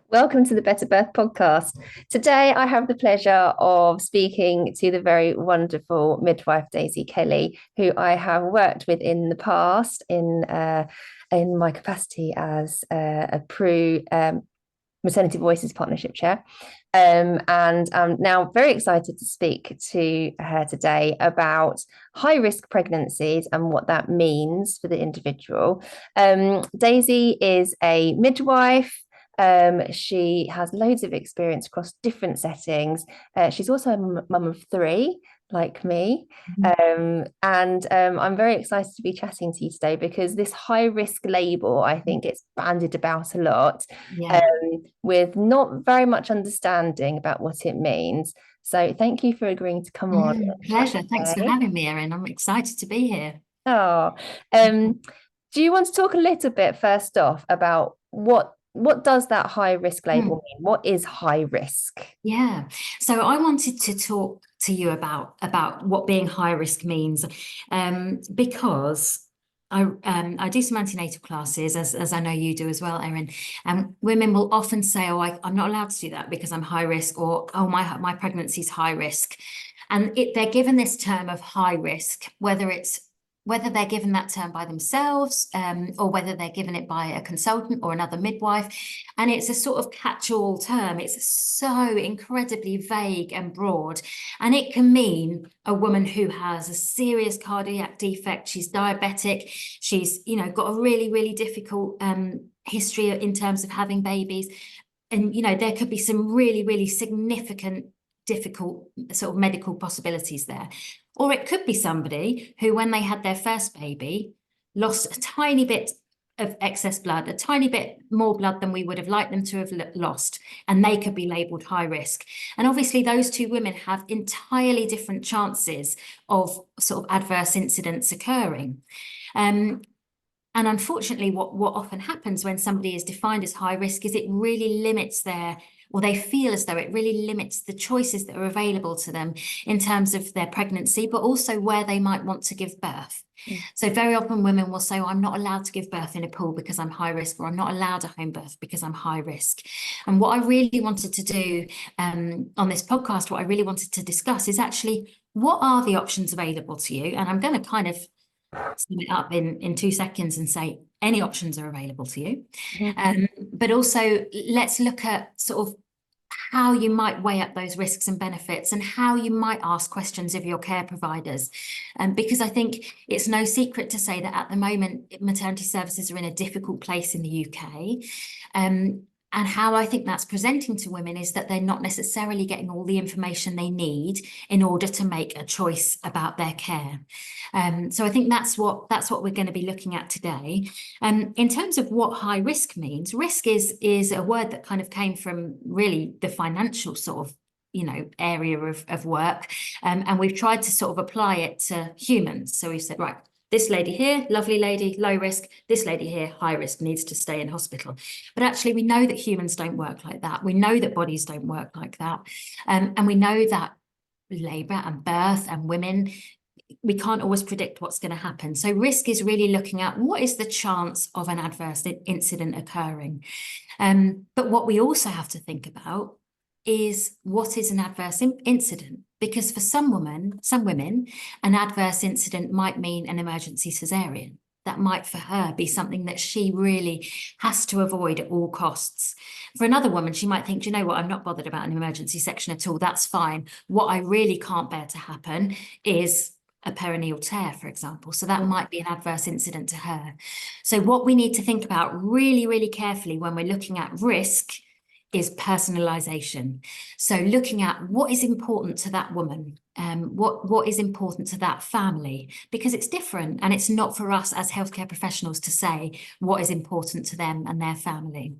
Welcome to the Better Birth podcast. Today, I have the pleasure of speaking to the very wonderful midwife Daisy Kelly, who I have worked with in the past in my capacity as a PRU Maternity Voices Partnership Chair. And I'm now very excited to speak to her today about high risk pregnancies and what that means for the individual. Daisy is a midwife. She has loads of experience across different settings. She's also a mum of three, like me. I'm very excited to be chatting to you today because this high risk label, I think it's bandied about a lot, Yeah. with not very much understanding about what it means. So thank you for agreeing to come on and chat Pleasure. Thanks for today. having me, Erin. I'm excited to be here. Oh, do you want to talk a little bit first off about what does that high risk label Mm, mean? What is high risk? yeah. So I wanted to talk to you about what being high risk means, because I do some antenatal classes, as I know you do as well, Erin. And women will often say, "Oh, I'm not allowed to do that because I'm high risk," or "Oh, my pregnancy is high risk," and they're given this term of high risk, whether they're given that term by themselves, or whether they're given it by a consultant or another midwife. And it's a sort of catch-all term. It's so incredibly vague and broad. And it can mean a woman who has a serious cardiac defect, she's diabetic, she's, got a really, really difficult history in terms of having babies. And, there could be some really, really significant difficult sort of medical possibilities there. Or it could be somebody who, when they had their first baby, lost a tiny bit of excess blood, a tiny bit more blood than we would have liked them to have lost, and they could be labelled high risk. And obviously, those two women have entirely different chances of sort of adverse incidents occurring. And unfortunately, what often happens when somebody is defined as high risk is it really limits or they feel as though it really limits the choices that are available to them in terms of their pregnancy, but also where they might want to give birth. So very often women will say, "Oh, I'm not allowed to give birth in a pool because I'm high risk," or "I'm not allowed a home birth because I'm high risk." And what I really wanted to do on this podcast, what I really wanted to discuss is actually what are the options available to you? And I'm going to kind of sum it up in 2 seconds and say any options are available to you. But also let's look at sort of how you might weigh up those risks and benefits and how you might ask questions of your care providers. Because I think it's no secret to say that at the moment, maternity services are in a difficult place in the UK. And how I think that's presenting to women is that they're not necessarily getting all the information they need in order to make a choice about their care. So I think that's what we're going to be looking at today. In terms of what high risk means, risk is a word that kind of came from really the financial sort of area of work, and we've tried to sort of apply it to humans. So we've said, right, this lady here, lovely lady, low risk. This lady here, high risk, needs to stay in hospital. But actually, we know that humans don't work like that. We know that bodies don't work like that. And we know that labour and birth and women, we can't always predict what's going to happen. So risk is really looking at what is the chance of an adverse incident occurring. But what we also have to think about is what is an adverse incident? Because for some women, an adverse incident might mean an emergency cesarean. That might for her be something that she really has to avoid at all costs. For another woman, she might think, "Do you know what? I'm not bothered about an emergency section at all. That's fine. What I really can't bear to happen is a perineal tear," for example. So that might be an adverse incident to her. So what we need to think about really, really carefully when we're looking at risk is personalisation. So looking at what is important to that woman, what is important to that family, because it's different, and it's not for us as healthcare professionals to say what is important to them and their family.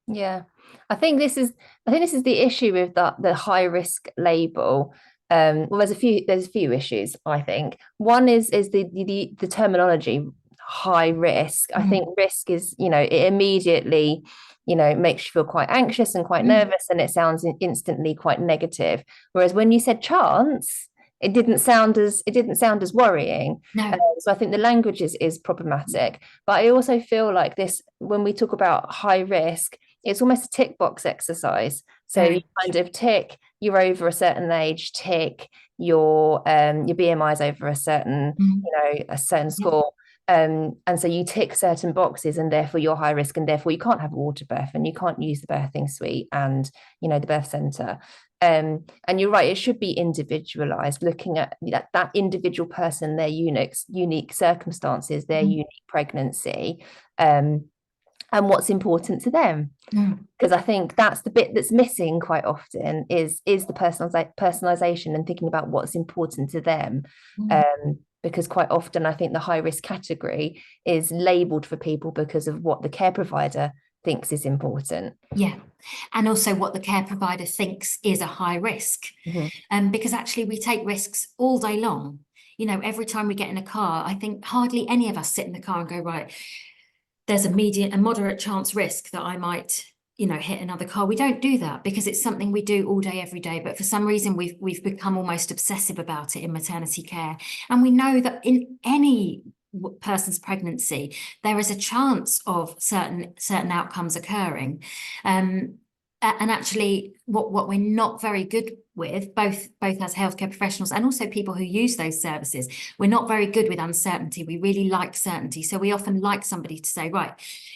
Yeah, I think this is the issue with the high risk label. Well, there's a few issues, I think. One is the terminology high risk. I think risk is, it immediately, makes you feel quite anxious and quite nervous, and it sounds instantly quite negative. Whereas when you said chance, it didn't sound as worrying. No. So I think the language is problematic. But I also feel like this, when we talk about high risk, it's almost a tick box exercise. So you Very. kind of tick, you're over a certain age, tick your BMI is over a certain, Mm. a certain Yeah. score. And so you tick certain boxes, and therefore you're high risk, and therefore you can't have a water birth, and you can't use the birthing suite and the birth center. And you're right, it should be individualized, looking at that individual person, their unique circumstances, their unique pregnancy, and what's important to them. Because I think that's the bit that's missing quite often is the personalization and thinking about what's important to them. Because quite often I think the high risk category is labeled for people because of what the care provider thinks is important. Yeah. And also what the care provider thinks is a high risk. Because actually we take risks all day long. Every time we get in a car, I think hardly any of us sit in the car and go, right, there's a moderate chance risk that I might, hit another car. We don't do that because it's something we do all day, every day. But for some reason, we've become almost obsessive about it in maternity care. And we know that in any person's pregnancy, there is a chance of certain outcomes occurring. And actually, what we're not very good with, both as healthcare professionals and also people who use those services, we're not very good with uncertainty. We really like certainty. So we often like somebody to say, right,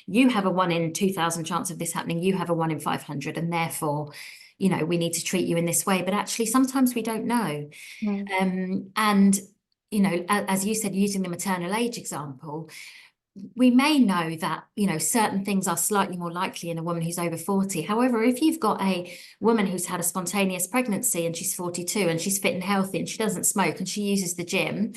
you have a 1 in 2,000 chance of this happening, you have a 1 in 500, and therefore, we need to treat you in this way. But actually, sometimes we don't know. And, as you said, using the maternal age example, we may know that, certain things are slightly more likely in a woman who's over 40. However, if you've got a woman who's had a spontaneous pregnancy and she's 42 and she's fit and healthy and she doesn't smoke and she uses the gym,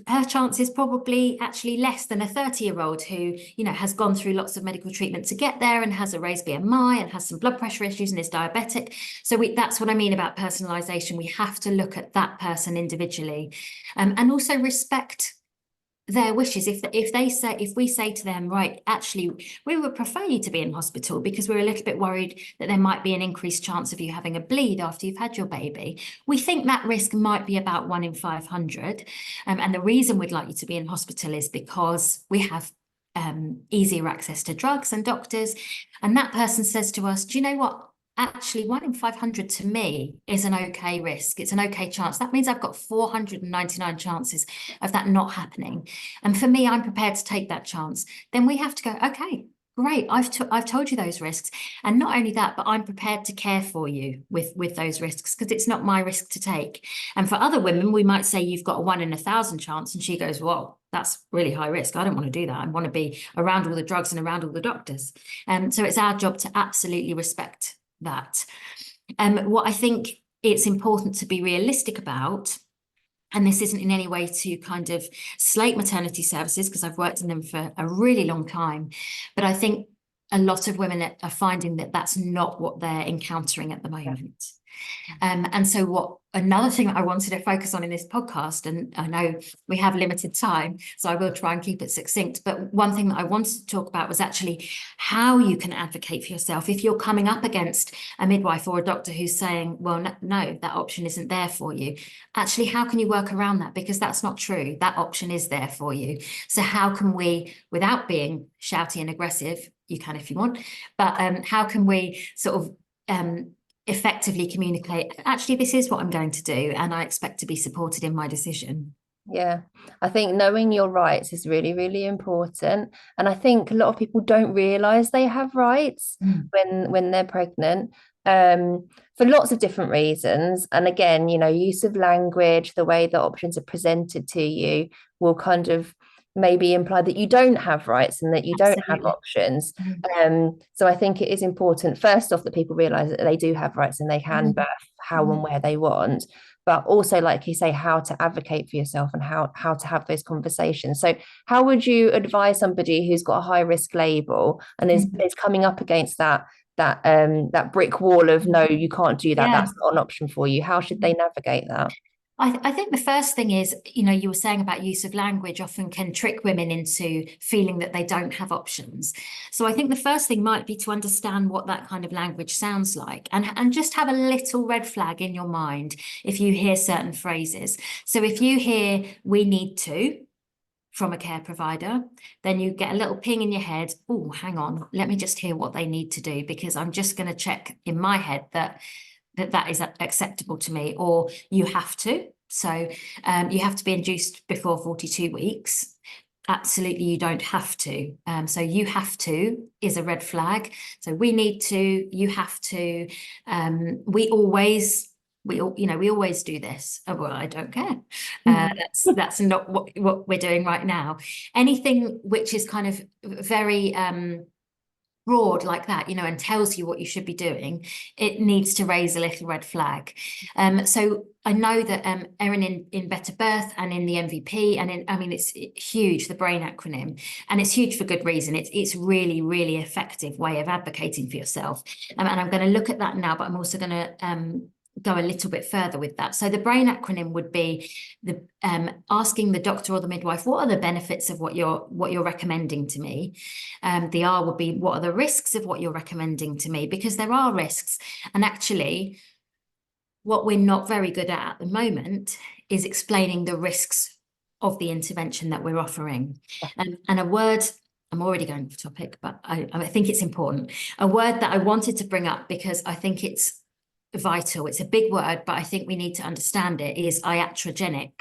her chance is probably actually less than a 30-year-old who, has gone through lots of medical treatment to get there and has a raised BMI and has some blood pressure issues and is diabetic. So that's what I mean about personalisation. We have to look at that person individually, and also respect their wishes. If we say to them, right, actually we would prefer you to be in hospital because we're a little bit worried that there might be an increased chance of you having a bleed after you've had your baby, we think that risk might be about 1 in 500, and the reason we'd like you to be in hospital is because we have easier access to drugs and doctors. And that person says to us, do you know what, actually 1 in 500 to me is an okay risk. It's an okay chance. That means I've got 499 chances of that not happening. And for me, I'm prepared to take that chance. Then we have to go, okay, great. I've told you those risks. And not only that, but I'm prepared to care for you with those risks because it's not my risk to take. And for other women, we might say you've got a 1 in 1,000 chance. And she goes, whoa, that's really high risk. I don't want to do that. I want to be around all the drugs and around all the doctors. So it's our job to absolutely respect that. What I think it's important to be realistic about, and this isn't in any way to kind of slate maternity services because I've worked in them for a really long time, but I think a lot of women are finding that that's not what they're encountering at the moment. And so another thing that I wanted to focus on in this podcast, and I know we have limited time, so I will try and keep it succinct, but one thing that I wanted to talk about was actually how you can advocate for yourself if you're coming up against a midwife or a doctor who's saying, well, no, that option isn't there for you. Actually, how can you work around that? Because that's not true. That option is there for you. So how can we, without being shouty and aggressive, you can if you want, but how can we sort of effectively communicate, actually, this is what I'm going to do, and I expect to be supported in my decision? Yeah, I think knowing your rights is really, really important. And I think a lot of people don't realize they have rights when they're pregnant, for lots of different reasons. And again, use of language, the way the options are presented to you will kind of maybe imply that you don't have rights and that you don't have options. So I think it is important, first off, that people realize that they do have rights and they can birth how and where they want, but also, like you say, how to advocate for yourself and how to have those conversations. So how would you advise somebody who's got a high risk label and is coming up against that brick wall of, no, you can't do that, that's not an option for you? How should they navigate that? I think the first thing is, you were saying about use of language often can trick women into feeling that they don't have options. So I think the first thing might be to understand what that kind of language sounds like, and just have a little red flag in your mind if you hear certain phrases. So if you hear "we need to" from a care provider, then you get a little ping in your head. Oh, hang on, let me just hear what they need to do, because I'm just going to check in my head that is acceptable to me. Or you have to. So you have to be induced before 42 weeks. Absolutely, you don't have to. So you have to is a red flag. So we need to, you have to. We always do this. Oh, well, I don't care. That's not what we're doing right now. Anything which is kind of very broad like that, and tells you what you should be doing, it needs to raise a little red flag. So I know that Erin in Better Birth and in the MVP and it's huge, the BRAIN acronym, and it's huge for good reason. It's really, really effective way of advocating for yourself. And I'm going to look at that now, but I'm also going to go a little bit further with that. So the BRAIN acronym would be the asking the doctor or the midwife, what are the benefits of what you're recommending to me? The R would be, what are the risks of what you're recommending to me? Because there are risks. And actually, what we're not very good at the moment is explaining the risks of the intervention that we're offering. And a word, I'm already going off topic, but I think it's important. A word that I wanted to bring up because I think it's vital. It's a big word, but I think we need to understand it, is iatrogenic.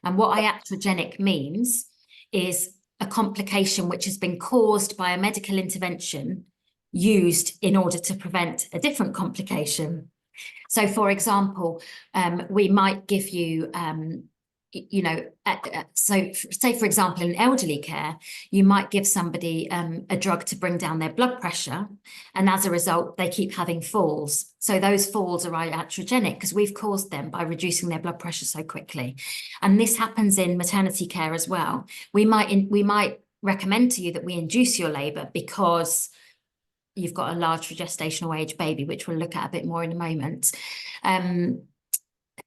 And what iatrogenic means is a complication which has been caused by a medical intervention used in order to prevent a different complication. So, for example, we might give you so say, for example, in elderly care, you might give somebody a drug to bring down their blood pressure, and as a result they keep having falls. So those falls are iatrogenic because we've caused them by reducing their blood pressure so quickly. And this happens in maternity care as well. We might recommend to you that we induce your labor because you've got a large gestational age baby, which we'll look at a bit more in a moment.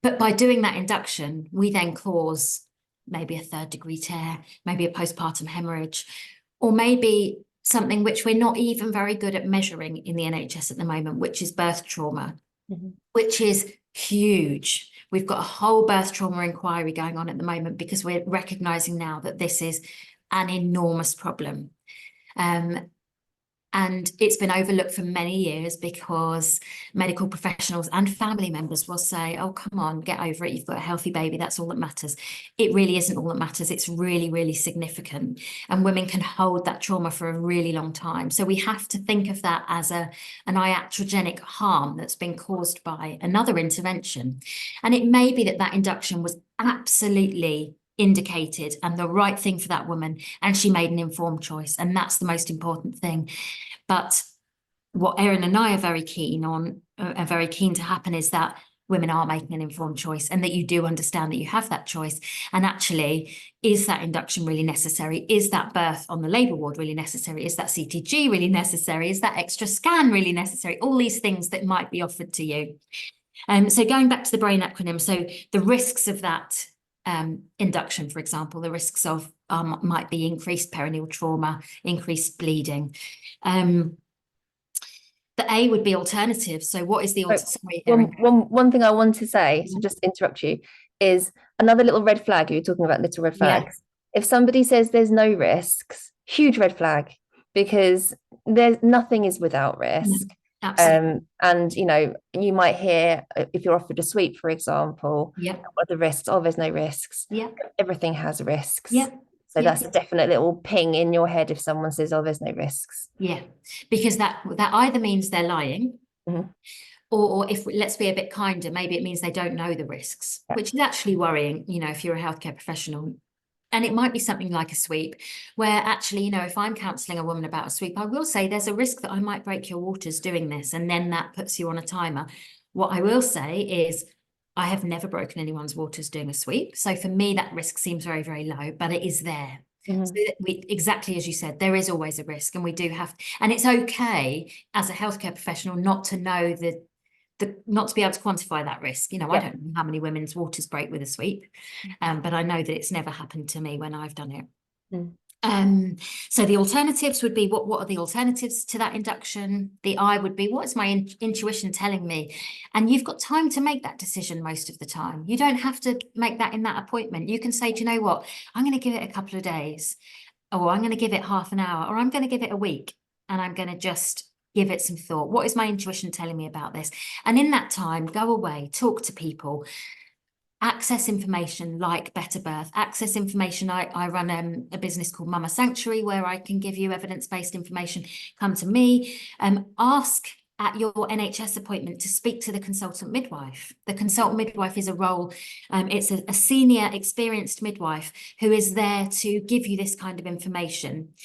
But by doing that induction, we then cause maybe a 3rd-degree tear, maybe a postpartum hemorrhage, or maybe something which we're not even very good at measuring in the NHS at the moment, which is birth trauma, which is huge. We've got a whole birth trauma inquiry going on at the moment because we're recognising now that this is an enormous problem. And it's been overlooked for many years because medical professionals and family members will say, oh, come on, get over it. You've got a healthy baby. That's all that matters. It really isn't all that matters. It's really, really significant. And women can hold that trauma for a really long time. So we have to think of that as an iatrogenic harm that's been caused by another intervention. And it may be that that induction was absolutely indicated and the right thing for that woman, and she made an informed choice, and that's the most important thing. But what Erin and I are very keen to happen is that women are making an informed choice, and that you do understand that you have that choice. And actually, is that induction really necessary? Is that birth on the labour ward really necessary? Is that CTG really necessary? Is that extra scan really necessary? All these things that might be offered to you. So going back to the BRAIN acronym, so the risks of that induction, for example, the risks of might be increased perineal trauma, increased bleeding. The A would be alternative. So what is the alternative? One thing I want to say, so just interrupt you, is another little red flag. You were talking about little red flags. Yeah. If somebody says there's no risks, huge red flag, because nothing is without risk. Absolutely. And you might hear, if you're offered a sweep, for example, what are the risks? Oh, there's no risks. Everything has risks. So that's a definite little ping in your head if someone says, oh, there's no risks. Because that either means they're lying, or if, let's be a bit kinder, maybe it means they don't know the risks, which is actually worrying, if you're a healthcare professional. And it might be something like a sweep, where actually, if I'm counselling a woman about a sweep, I will say there's a risk that I might break your waters doing this, and then that puts you on a timer. What I will say is I have never broken anyone's waters doing a sweep. So for me, that risk seems very, very low, but it is there. So exactly as you said, there is always a risk, and we do have, and it's okay as a healthcare professional not to know the not to be able to quantify that risk. You know, I Yeah. don't know how many women's waters break with a sweep, but I know that it's never happened to me when I've done it. Mm. So the alternatives would be, what are the alternatives to that induction? The I would be, what is my intuition telling me? And you've got time to make that decision most of the time. You don't have to make that in that appointment. You can say, do you know what? I'm going to give it a couple of days, or I'm going to give it half an hour, or I'm going to give it a week, and I'm going to just give it some thought. What is my intuition telling me about this? And in that time, go away, talk to people, access information like Better Birth, access information. I run a business called Mama Sanctuary, where I can give you evidence-based information. Come to me, ask at your NHS appointment to speak to the consultant midwife. The consultant midwife is a role, it's a senior experienced midwife who is there to give you this kind of information.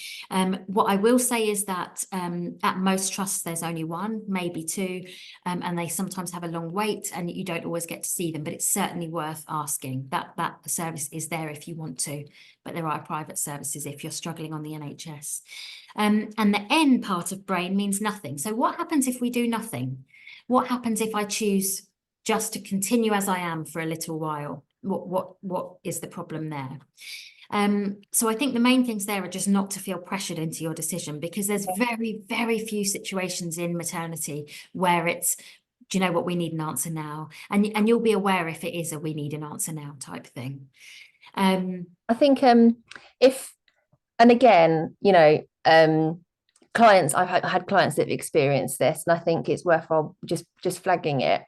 What I will say is that at most trusts there's only one, maybe two, and they sometimes have a long wait and you don't always get to see them, but it's certainly worth asking. That service is there if you want to, but there are private services if you're struggling on the NHS. And the N part of brain means nothing. So what happens if we do nothing? What happens if I choose just to continue as I am for a little while? What is the problem there? So I think the main things there are just not to feel pressured into your decision, because there's very, very few situations in maternity where it's, do you know what, we need an answer now. And you'll be aware if it is a we need an answer now type thing. I think if, and again, you know, clients, I've had clients that have experienced this, and I think it's worthwhile just flagging it.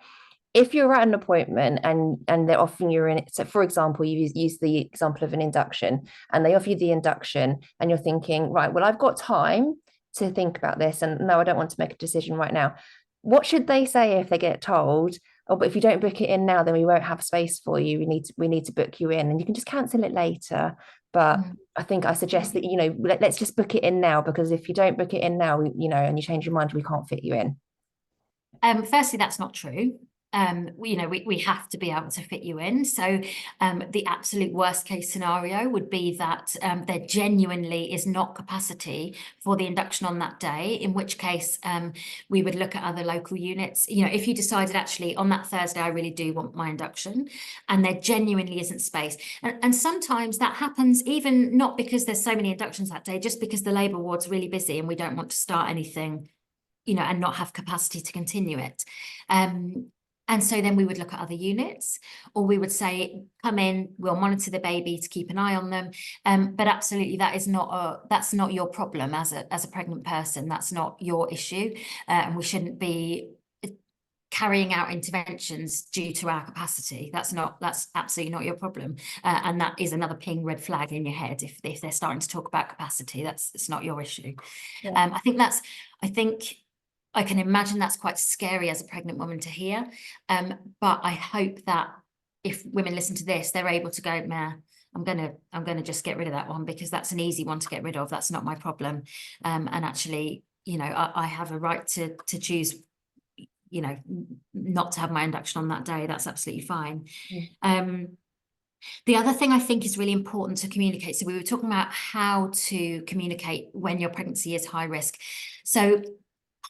If you're at an appointment and they're offering you in, so for example, you use the example of an induction, and they offer you the induction, and you're thinking, right, well, I've got time to think about this, and no, I don't want to make a decision right now. What should they say if they get told, oh, but if you don't book it in now, then we won't have space for you. We need to book you in, and you can just cancel it later. But I think I suggest that, you know, let's just book it in now, because if you don't book it in now, you know, and you change your mind, we can't fit you in. Firstly, that's not true. You know, we have to be able to fit you in. So the absolute worst case scenario would be that there genuinely is not capacity for the induction on that day, in which case we would look at other local units. You know, if you decided actually on that Thursday, I really do want my induction, and there genuinely isn't space. And sometimes that happens even not because there's so many inductions that day, just because the labour ward's really busy and we don't want to start anything, you know, and not have capacity to continue it. And so then we would look at other units, or we would say, come in, we'll monitor the baby to keep an eye on them. But absolutely, that's not your problem as a pregnant person. That's not your issue. And we shouldn't be carrying out interventions due to our capacity. That's absolutely not your problem. And that is another ping red flag in your head. If they're starting to talk about capacity, it's not your issue. Yeah. I think I can imagine that's quite scary as a pregnant woman to hear. But I hope that if women listen to this, they're able to go, nah, I'm gonna just get rid of that one, because that's an easy one to get rid of. That's not my problem. And actually, you know, I have a right to choose, you know, not to have my induction on that day. That's absolutely fine. The other thing I think is really important to communicate. So we were talking about how to communicate when your pregnancy is high risk. So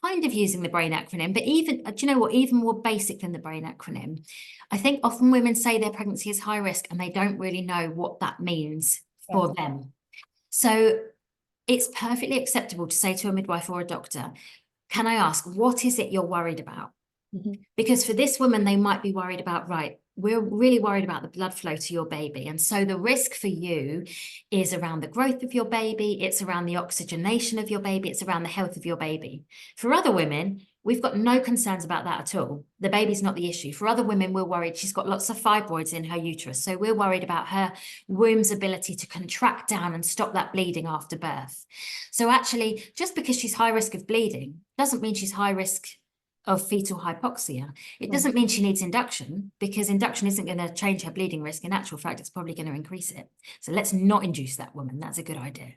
kind of using the BRAIN acronym, but even, do you know what, even more basic than the BRAIN acronym. I think often women say their pregnancy is high risk and they don't really know what that means for them. So it's perfectly acceptable to say to a midwife or a doctor, can I ask, what is it you're worried about? Because for this woman, they might be worried about, right, we're really worried about the blood flow to your baby. And so the risk for you is around the growth of your baby. It's around the oxygenation of your baby. It's around the health of your baby. For other women, we've got no concerns about that at all. The baby's not the issue. For other women, we're worried she's got lots of fibroids in her uterus. So we're worried about her womb's ability to contract down and stop that bleeding after birth. So actually, just because she's high risk of bleeding doesn't mean she's high risk of fetal hypoxia. It doesn't mean she needs induction, because induction isn't going to change her bleeding risk. In actual fact, it's probably going to increase it. So let's not induce that woman. That's a good idea.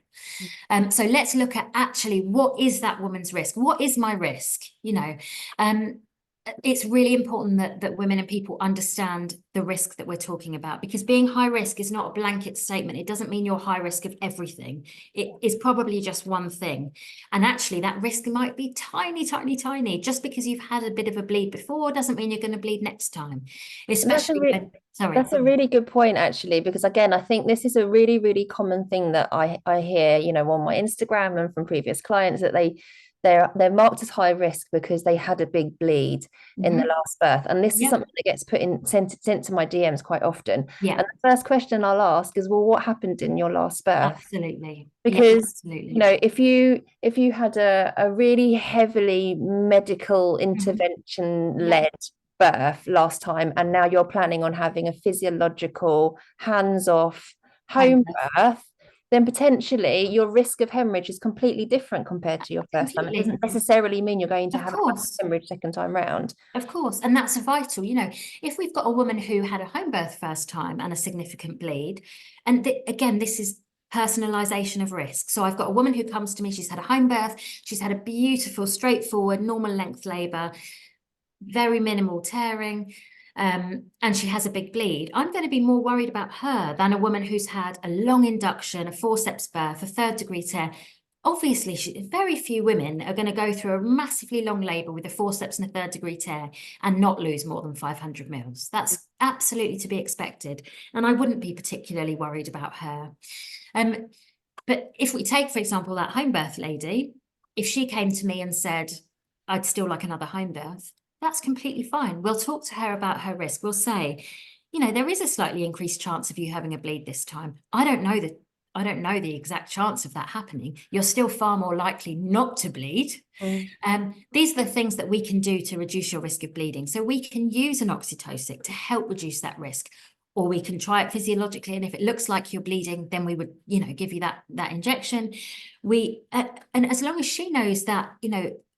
So let's look at actually, what is that woman's risk? What is my risk? You know, it's really important that women and people understand the risk that we're talking about, because being high risk is not a blanket statement. It doesn't mean you're high risk of everything. It is probably just one thing. And actually that risk might be tiny, tiny, tiny. Just because you've had a bit of a bleed before doesn't mean you're going to bleed next time. Especially when, sorry. That's a really good point, actually, because again, I think this is a really, really common thing that I hear, on my Instagram and from previous clients, that they're marked as high risk because they had a big bleed in the last birth. And this is Yeah. something that gets sent to my DMs quite often. Yeah. And the first question I'll ask is, well, what happened in your last birth? Absolutely. Yeah, Because absolutely. if you had a really heavily medical intervention led birth last time, and now you're planning on having a physiological hands-off home birth, then potentially your risk of hemorrhage is completely different compared to your first time. It Completely. doesn't necessarily mean you're going to Of have a course. hemorrhage second time round. Of course, and that's vital. If we've got a woman who had a home birth first time and a significant bleed, and again, this is personalisation of risk. So I've got a woman who comes to me, she's had a home birth, she's had a beautiful, straightforward, normal length labour, very minimal tearing, and she has a big bleed. I'm going to be more worried about her than a woman who's had a long induction, a forceps birth, a third degree tear. Obviously, very few women are going to go through a massively long labour with a forceps and a third degree tear and not lose more than 500 mils. That's absolutely to be expected. And I wouldn't be particularly worried about her. But if we take, for example, that home birth lady, if she came to me and said, I'd still like another home birth, that's completely fine. We'll talk to her about her risk. We'll say, there is a slightly increased chance of you having a bleed this time. I don't know the exact chance of that happening. You're still far more likely not to bleed. These are the things that we can do to reduce your risk of bleeding. So we can use an oxytocic to help reduce that risk, or we can try it physiologically. And if it looks like you're bleeding, then we would, give you that injection. And as long as she knows that,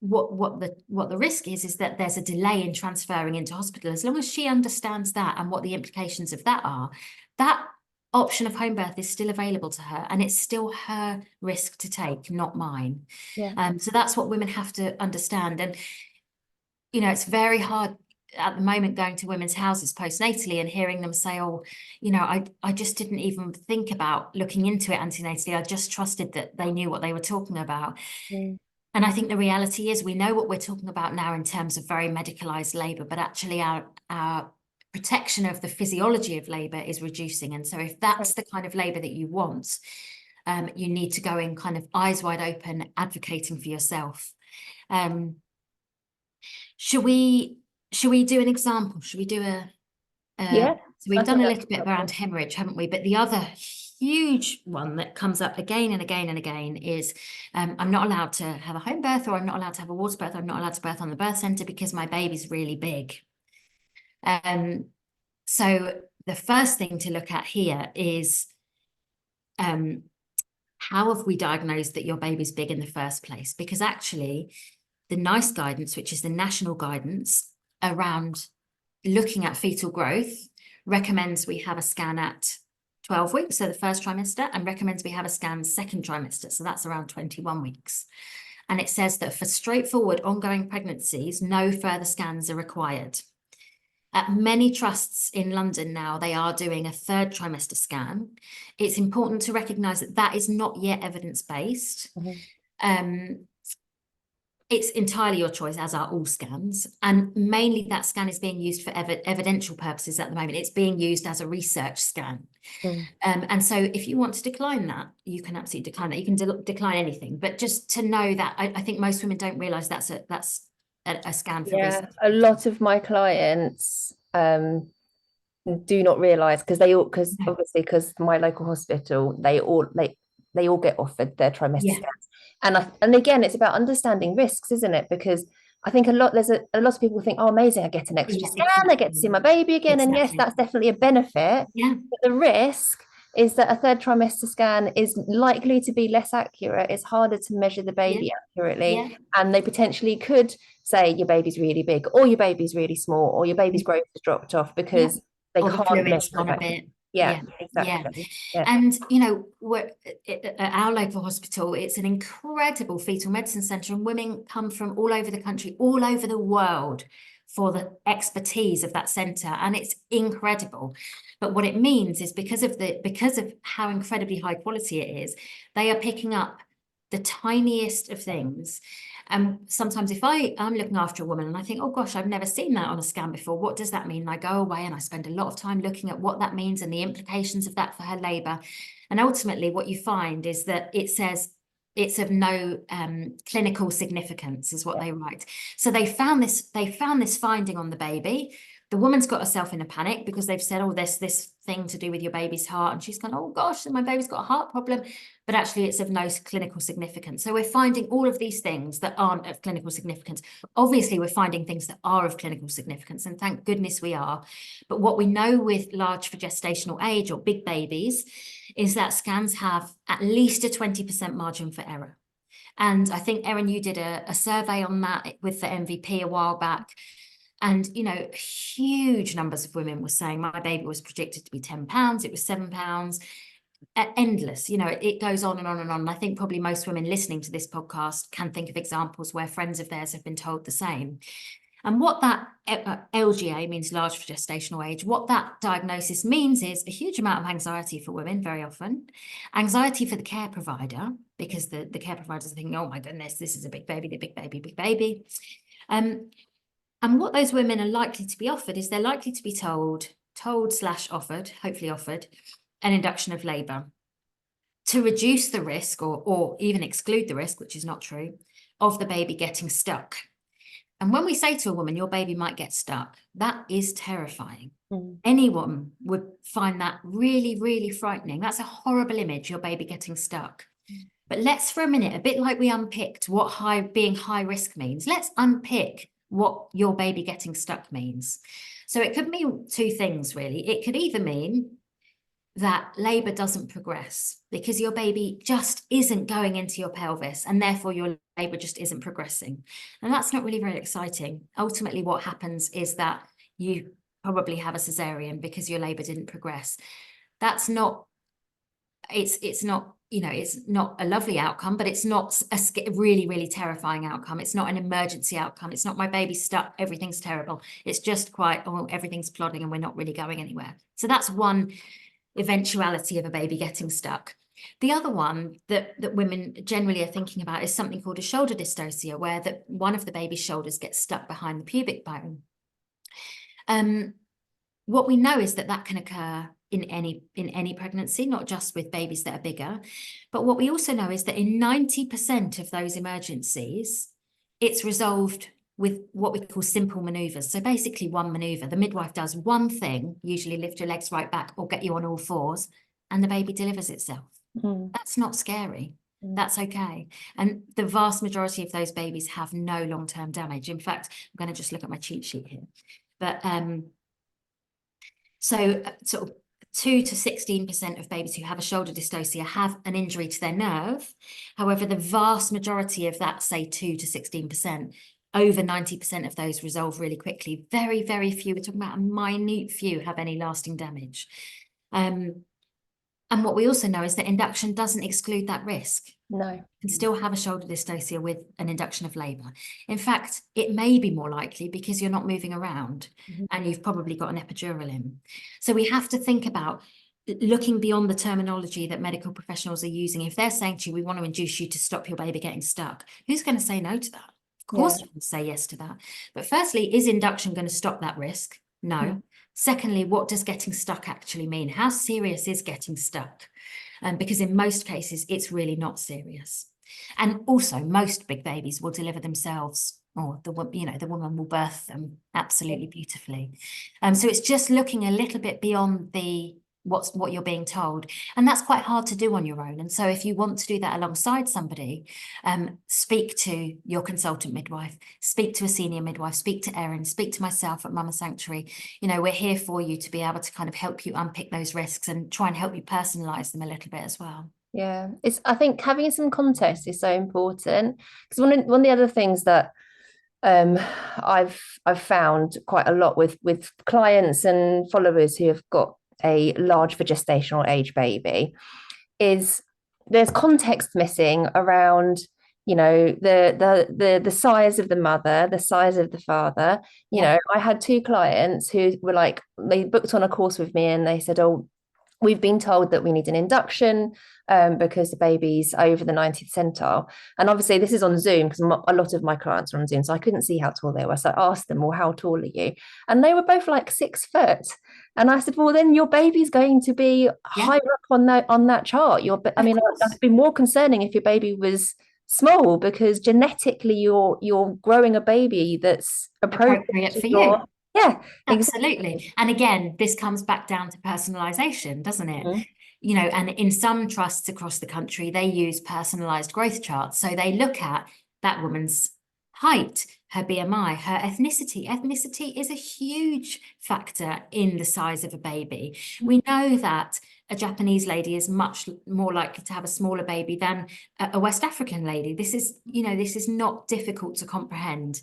what the risk is that there's a delay in transferring into hospital, as long as she understands that and what the implications of that are, that option of home birth is still available to her, and it's still her risk to take, not mine. So that's what women have to understand. And it's very hard at the moment going to women's houses postnatally and hearing them say, oh, I just didn't even think about looking into it antenatally. I just trusted that they knew what they were talking about. And I think the reality is we know what we're talking about now in terms of very medicalized labour, but actually our protection of the physiology of labour is reducing. And so if that's the kind of labour that you want, you need to go in kind of eyes wide open, advocating for yourself. Should we do an example? Should we do Yeah. So we've done a little bit around hemorrhage, haven't we? But the other huge one that comes up again and again and again is I'm not allowed to have a home birth, or I'm not allowed to have a water birth. I'm not allowed to birth on the birth centre because my baby's really big. So the first thing to look at here is how have we diagnosed that your baby's big in the first place? Because actually the NICE guidance, which is the national guidance around looking at fetal growth, recommends we have a scan at 12 weeks, so the first trimester, and recommends we have a scan second trimester, so that's around 21 weeks. And it says that for straightforward ongoing pregnancies, no further scans are required. At many trusts in London now, they are doing a third trimester scan. It's important to recognise that that is not yet evidence-based. It's entirely your choice, as are all scans. And mainly that scan is being used for evidential purposes at the moment. It's being used as a research scan. And so if you want to decline that, you can absolutely decline that. You can decline anything. But just to know that, I think most women don't realise that's a scan for research. A lot of my clients do not realize, because obviously my local hospital, they all get offered their trimester scans. And again, it's about understanding risks, isn't it? Because I think there's a lot of people think, oh, amazing, I get an extra scan, I get to see my baby again. And yes, that's definitely a benefit. But the risk is that a third trimester scan is likely to be less accurate. It's harder to measure the baby accurately. And they potentially could say your baby's really big, or your baby's really small, or your baby's growth has dropped off because they can't measure gone a bit. Exactly. And we're at our local hospital, it's an incredible fetal medicine centre, and women come from all over the country, all over the world, for the expertise of that centre, and it's incredible. But what it means is because of how incredibly high quality it is, they are picking up the tiniest of things. And sometimes if I'm looking after a woman and I think, oh gosh, I've never seen that on a scan before, what does that mean? And I go away and I spend a lot of time looking at what that means and the implications of that for her labour. And ultimately what you find is that it says it's of no clinical significance, is what they write. So they found this finding on the baby. The woman's got herself in a panic because they've said, oh, there's this thing to do with your baby's heart. And she's gone, oh gosh, my baby's got a heart problem. But actually it's of no clinical significance. So we're finding all of these things that aren't of clinical significance. Obviously, we're finding things that are of clinical significance, and thank goodness we are. But what we know with large for gestational age or big babies is that scans have at least a 20% margin for error. And I think, Erin, you did a survey on that with the MVP a while back. And, you know, huge numbers of women were saying my baby was predicted to be 10 pounds, it was 7 pounds, endless, you know, it goes on and on and on. And I think probably most women listening to this podcast can think of examples where friends of theirs have been told the same. And what that LGA means, large for gestational age, what that diagnosis means is a huge amount of anxiety for women, very often, anxiety for the care provider, because the care providers are thinking, oh my goodness, this is a big baby, the big baby, big baby. And what those women are likely to be offered is they're likely to be told / offered, hopefully offered, an induction of labour to reduce the risk or even exclude the risk, which is not true, of the baby getting stuck. And when we say to a woman, your baby might get stuck, that is terrifying. Anyone would find that really, really frightening. That's a horrible image, your baby getting stuck. But let's, for a minute, a bit like we unpicked what being high risk means, let's unpick what your baby getting stuck means. So it could mean two things, really. It could either mean that labour doesn't progress because your baby just isn't going into your pelvis and therefore your labour just isn't progressing. And that's not really very exciting. Ultimately, what happens is that you probably have a cesarean because your labour didn't progress. That's not, it's not, you know, it's not a lovely outcome, but it's not a really, really terrifying outcome. It's not an emergency outcome. It's not my baby's stuck, everything's terrible. It's just quite, oh, everything's plodding and we're not really going anywhere. So that's one eventuality of a baby getting stuck. The other one that women generally are thinking about is something called a shoulder dystocia, where one of the baby's shoulders gets stuck behind the pubic bone. What we know is that can occur in any pregnancy, not just with babies that are bigger. But what we also know is that in 90% of those emergencies, it's resolved with what we call simple maneuvers. So basically one maneuver, the midwife does one thing, usually lift your legs right back or get you on all fours, and the baby delivers itself. That's not scary. That's okay. And the vast majority of those babies have no long-term damage. In fact, I'm going to just look at my cheat sheet here. But so sort of 2 to 16% of babies who have a shoulder dystocia have an injury to their nerve. However, the vast majority of that, say 2 to 16%, over 90% of those resolve really quickly. Very, very few, we're talking about a minute few, have any lasting damage. And what we also know is that induction doesn't exclude that risk. No. You can still have a shoulder dystocia with an induction of labour. In fact, it may be more likely because you're not moving around and you've probably got an epidural in. So we have to think about looking beyond the terminology that medical professionals are using. If they're saying to you, we want to induce you to stop your baby getting stuck, who's going to say no to that? Of course you can say yes to that. But firstly, is induction going to stop that risk? No. Secondly, what does getting stuck actually mean? How serious is getting stuck? Because in most cases, it's really not serious. And also, most big babies will deliver themselves, or the woman will birth them absolutely beautifully. So it's just looking a little bit beyond what you're being told, and that's quite hard to do on your own. And so if you want to do that alongside somebody, speak to your consultant midwife, speak to a senior midwife, speak to Erin, speak to myself at Mama Sanctuary. You know, we're here for you to be able to kind of help you unpick those risks and try and help you personalize them a little bit as well. Yeah, I think having some context is so important, because one of the other things that I've found quite a lot with clients and followers who have got a large for gestational age baby is there's context missing around the size of the mother, the size of the father. Yeah. I had two clients who were like, they booked on a course with me and they said, oh, we've been told that we need an induction because the baby's over the 90th centile. And obviously, this is on Zoom because a lot of my clients are on Zoom, so I couldn't see how tall they were. So I asked them, well, how tall are you? And they were both like 6 foot. And I said, well, then your baby's going to be Yeah. higher up on that chart. I Of mean, course. that'd be more concerning if your baby was small because genetically you're growing a baby that's appropriate Appropriate to for you. your, yeah, exactly. Absolutely. And again, this comes back down to personalization, doesn't it? Mhm. And in some trusts across the country, they use personalized growth charts. So they look at that woman's height, her BMI, her ethnicity. Ethnicity is a huge factor in the size of a baby. We know that a Japanese lady is much more likely to have a smaller baby than a West African lady. This is not difficult to comprehend.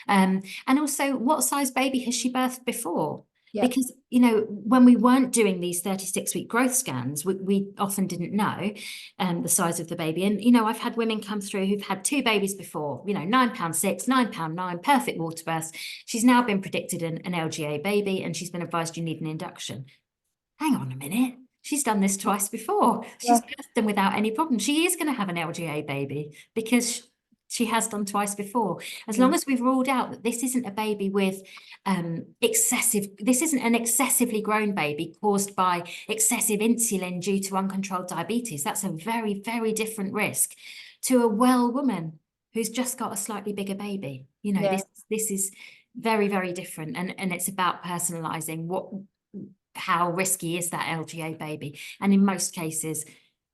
And also, what size baby has she birthed before? Yeah. Because, when we weren't doing these 36-week growth scans, we often didn't know the size of the baby. And, I've had women come through who've had two babies before, £9.6, £9.9, perfect water births. She's now been predicted an LGA baby and she's been advised you need an induction. Hang on a minute. She's done this twice before. She's Yeah. birthed them without any problem. She is going to have an LGA baby because she has done twice before. As long as we've ruled out that this isn't a baby with this isn't an excessively grown baby caused by excessive insulin due to uncontrolled diabetes. That's a very, very different risk to a well woman who's just got a slightly bigger baby. Yeah. This is very, very different. And it's about personalizing how risky is that LGA baby. And in most cases,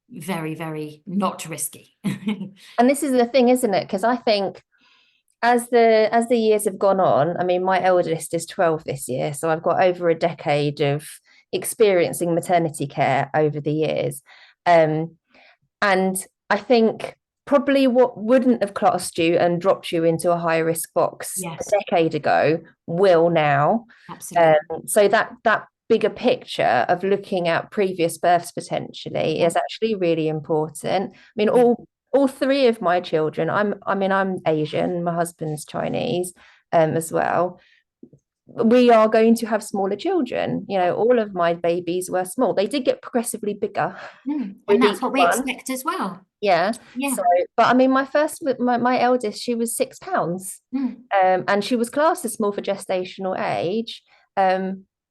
very, very not risky. And this is the thing, isn't it? Because I think as the years have gone on, I mean, my eldest is 12 this year, so I've got over a decade of experiencing maternity care over the years. And I think probably what wouldn't have classed you and dropped you into a high risk box a Yes, decade ago will now. absolutely. So that bigger picture of looking at previous births potentially Yeah, is actually really important. I mean, yeah. all three of my children, I'm Asian, my husband's Chinese, as well. We are going to have smaller children. All of my babies were small. They did get progressively bigger And with that's each what we one. expect as well. Yeah. Yeah. So, but I mean, my eldest, she was 6 pounds, Mm. and she was classed as small for gestational age.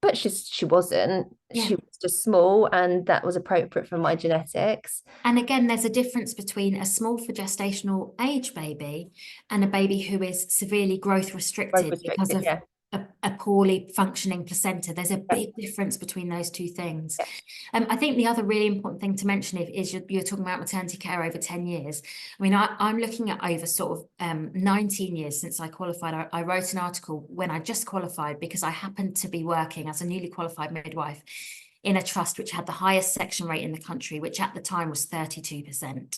But she wasn't. Yeah. She was just small, and that was appropriate for my genetics. And again, there's a difference between a small for gestational age baby and a baby who is severely growth Growth restricted because restricted, of yeah. a poorly functioning placenta. There's a Yeah. big difference between those two things. Yeah. I think the other really important thing to mention is you're talking about maternity care over 10 years. I mean, I'm looking at over sort of 19 years since I qualified. I wrote an article when I just qualified because I happened to be working as a newly qualified midwife in a trust which had the highest section rate in the country, which at the time was 32%.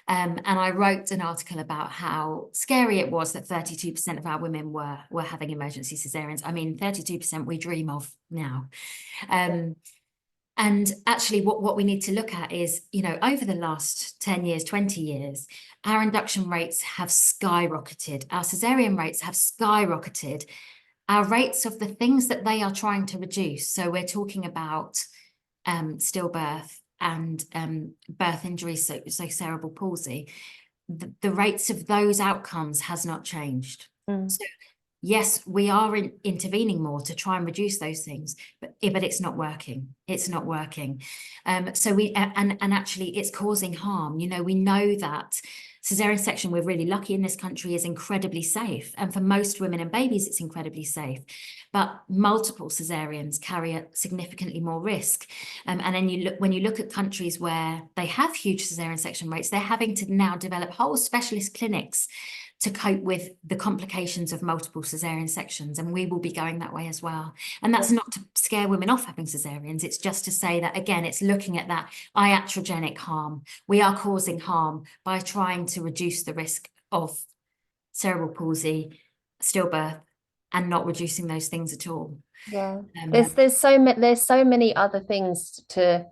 And I wrote an article about how scary it was that 32% of our women were having emergency cesareans. I mean, 32% we dream of now. And actually, what we need to look at is, over the last 10 years, 20 years, our induction rates have skyrocketed. Our cesarean rates have skyrocketed. Our rates of the things that they are trying to reduce. So we're talking about stillbirth and birth injuries, so cerebral palsy. The rates of those outcomes has not changed. Mm. So yes, we are intervening more to try and reduce those things, but it's not working. It's not working. So and actually it's causing harm. We know that cesarean section, we're really lucky in this country, is incredibly safe. And for most women and babies, it's incredibly safe. But multiple cesareans carry a significantly more risk. And then when you look at countries where they have huge cesarean section rates, they're having to now develop whole specialist clinics to cope with the complications of multiple cesarean sections. And we will be going that way as well. And that's not to scare women off having cesareans. It's just to say that, again, it's looking at that iatrogenic harm. We are causing harm by trying to reduce the risk of cerebral palsy, stillbirth, and not reducing those things at all. Yeah. There's so many other things to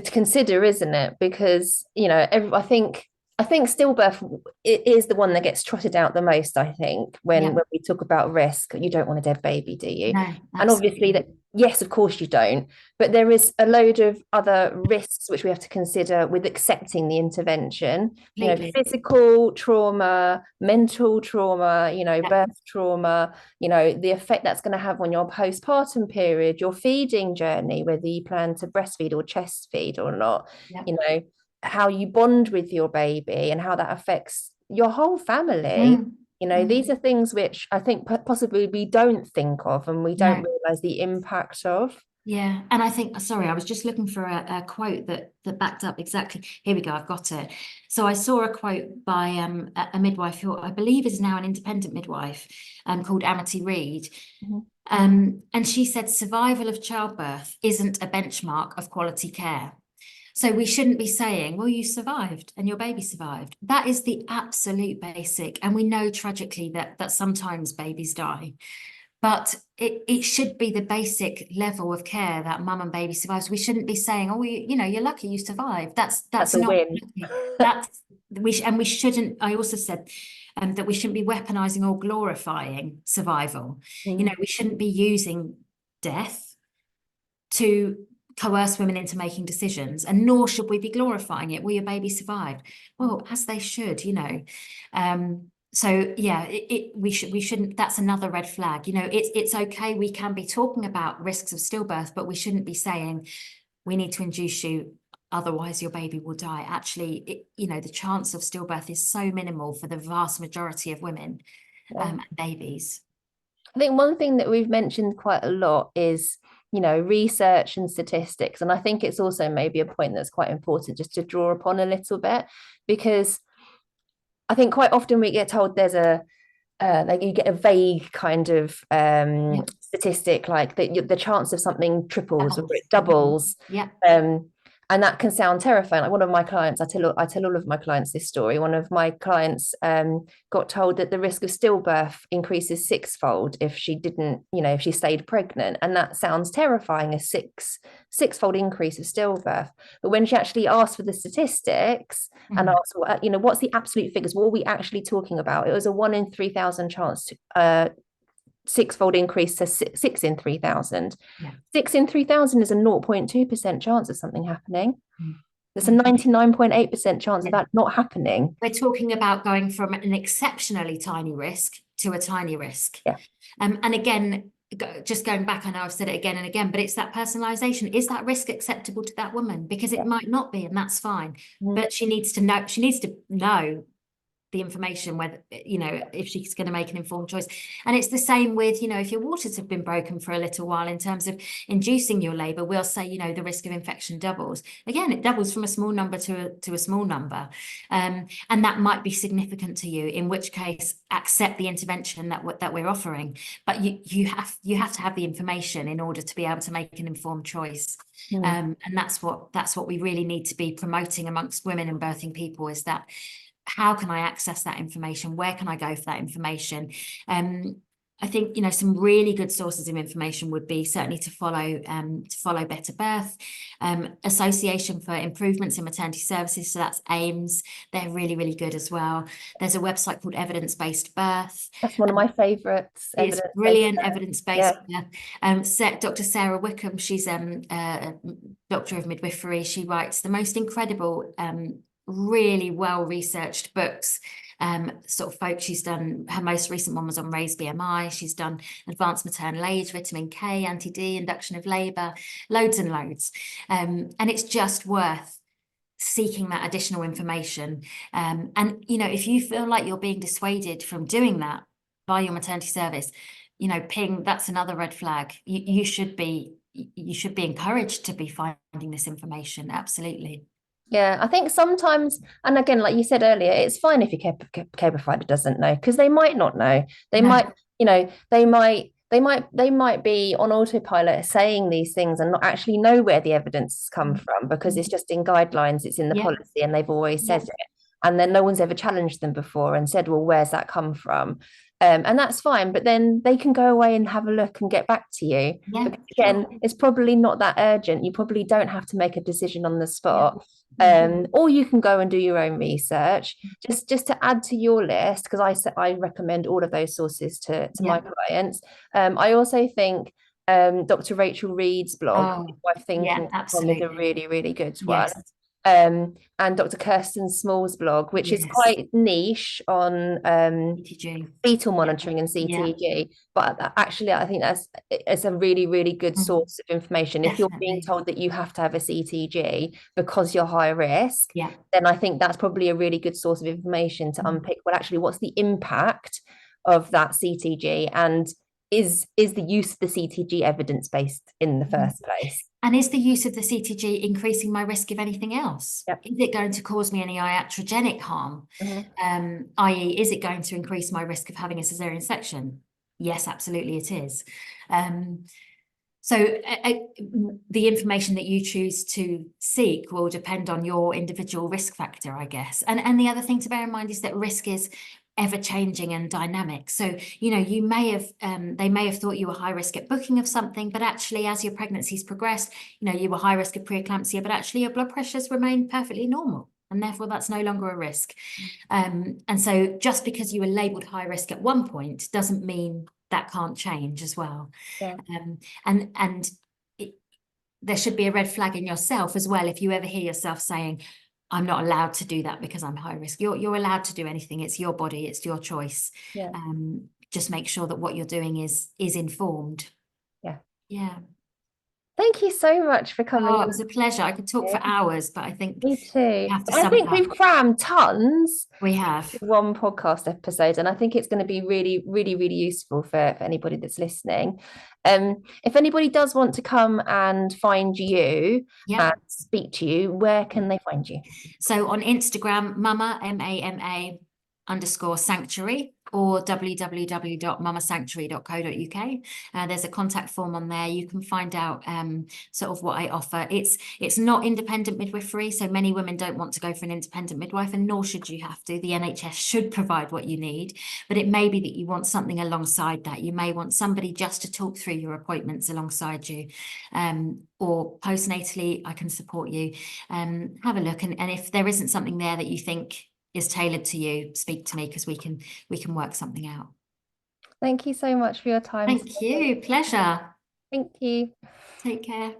consider, isn't it? Because I I think stillbirth it is the one that gets trotted out the most, I think, Yeah, when we talk about risk. You don't want a dead baby, do you? no, And obviously absolutely. that, yes, of course you don't, but there is a load of other risks which we have to consider with accepting the intervention. You know, Completely. physical trauma, mental trauma, Yeah, birth trauma, the effect that's going to have on your postpartum period, your feeding journey, whether you plan to breastfeed or chest feed or not, yeah. you know how you bond with your baby and how that affects your whole family. Mm, These mm. are things which I think possibly we don't think of and we don't No. realize the impact of. Yeah, and I think, sorry, I was just looking for a quote that backed up exactly. Here we go, I've got it. So I saw a quote by a midwife who I believe is now an independent midwife, called Amity Reed. Mhm. And she said, survival of childbirth isn't a benchmark of quality care. So we shouldn't be saying, well, you survived and your baby survived. That is the absolute basic. And we know tragically that sometimes babies die. But it should be the basic level of care that mum and baby survives. We shouldn't be saying, oh, you're lucky you survived. That's That's a not win. lucky. That's and we shouldn't. I also said that we shouldn't be weaponizing or glorifying survival. Mm. We shouldn't be using death to coerce women into making decisions, and nor should we be glorifying it. Well, your baby survived. Well, as they should. So yeah, we shouldn't. That's another red flag. It's okay. We can be talking about risks of stillbirth, but we shouldn't be saying we need to induce you, otherwise your baby will die. Actually, the chance of stillbirth is so minimal for the vast majority of women Yeah. and babies. I think one thing that we've mentioned quite a lot is, research and statistics. And I think it's also maybe a point that's quite important just to draw upon a little bit, because I think quite often we get told there's like you get a vague kind of Yeah, statistic like that the chance of something triples or it doubles. doubles, Yeah. um, and that can sound terrifying. Like one of my clients, I tell all of my clients this story. One of my clients got told that the risk of stillbirth increases sixfold if she didn't, if she stayed pregnant, and that sounds terrifying, a sixfold increase of stillbirth. But when she actually asked for the statistics and Mhm. asked, what's the absolute figures? What are we actually talking about? It was a 1 in 3,000 chance sixfold increase to 6 in 3,000. Yeah. 6 in 3,000 is a 0.2% chance of something happening. There's a Mhm. 99.8% chance of Yeah. that not happening. We're talking about going from an exceptionally tiny risk to a tiny risk. Yeah. And again, just going back, I know I've said it again and again, but it's that personalization. Is that risk acceptable to that woman? Because it Yeah. might not be, and that's fine. Mm. But she needs to know the information, whether if she's going to make an informed choice. And it's the same with if your waters have been broken for a little while, in terms of inducing your labor, we'll say the risk of infection doubles. Again, it doubles from a small number to a small number, and that might be significant to you, in which case accept the intervention that we're offering. But you have to have the information in order to be able to make an informed choice. Mm. And that's what we really need to be promoting amongst women and birthing people, is that how can I access that information? Where can I go for that information? I think some really good sources of information would be certainly to follow Better Birth, Association for Improvements in Maternity Services, so that's AIMS. They're really, really good as well. There's a website called Evidence-Based Birth. That's one of my favorites. It's Evidence-based brilliant, birth. evidence-based Yeah. birth. Dr. Sarah Wickham, she's a doctor of midwifery. She writes the most incredible really well-researched books, sort of she's done, her most recent one was on raised BMI. She's done advanced maternal age, vitamin K, anti-D, induction of labour, loads and loads. And it's just worth seeking that additional information. And if you feel like you're being dissuaded from doing that by your maternity service, ping, that's another red flag. You should be encouraged to be finding this information. Absolutely. Yeah, I think sometimes, and again, like you said earlier, it's fine if your care provider doesn't know, because they might not know. They No. might, they might be on autopilot saying these things and not actually know where the evidence has come from, because it's just in guidelines, it's in the Yeah. policy, and they've always said Yeah. it. And then no one's ever challenged them before and said, well, where's that come from? And that's fine, but then they can go away and have a look and get back to you. Yeah, Because sure. again, it's probably not that urgent. You probably don't have to make a decision on the Yeah. spot. Or you can go and do your own research. Just to add to your list, because I recommend all of those sources to my clients. I also think Dr. Rachel Reed's blog, Oh, Midwife yeah, Thinking, is a absolutely. really, really good one. Yes. And Dr. Kirsten Small's blog, which is Yes. quite niche on ETG. fetal Yeah. monitoring and Yeah. CTG, but actually I think it's a really, really good source of information. If you're being Definitely. told that you have to have a CTG because you're high risk, Yeah. then I think that's probably a really good source of information to unpick, well, actually, what's the impact of that CTG, and is the use of the CTG evidence-based in the first place? And is the use of the CTG increasing my risk of anything else? Yep. Is it going to cause me any iatrogenic harm? I.e., is it going to increase my risk of having a cesarean section? Yes, absolutely it is. So the information that you choose to seek will depend on your individual risk factor, I guess. And the other thing to bear in mind is that risk is ever changing and dynamic. So, you may have, they may have thought you were high risk at booking of something, but actually as your pregnancy's progressed, you were high risk of preeclampsia, but actually your blood pressures remain perfectly normal. And therefore that's no longer a risk. And so just because you were labeled high risk at one point doesn't mean that can't change as well. Yeah. And there should be a red flag in yourself as well if you ever hear yourself saying, I'm not allowed to do that because I'm high risk. You're allowed to do anything. It's your body, it's your choice. Yeah. Just make sure that what you're doing is informed. Yeah. Yeah. Thank you so much for coming. Oh, it was a pleasure. I could talk for hours, but I think Me too. we have to I sum it think up. we've crammed tons We have. one podcast episode, and I think it's going to be really, really, really useful for anybody that's listening. If anybody does want to come and find you Yeah. and speak to you, where can they find you? So on Instagram, mama, MAMA_sanctuary, or www.mamasanctuary.co.uk. There's a contact form on there. You can find out sort of what I offer. It's not independent midwifery, so many women don't want to go for an independent midwife, and nor should you have to. The NHS should provide what you need, but it may be that you want something alongside that. You may want somebody just to talk through your appointments alongside you, or postnatally, I can support you. Have a look, and if there isn't something there that you think is tailored to you, speak to me, because we can work something out. Thank you so much for your time. Thank you. Pleasure. Thank you. Take care.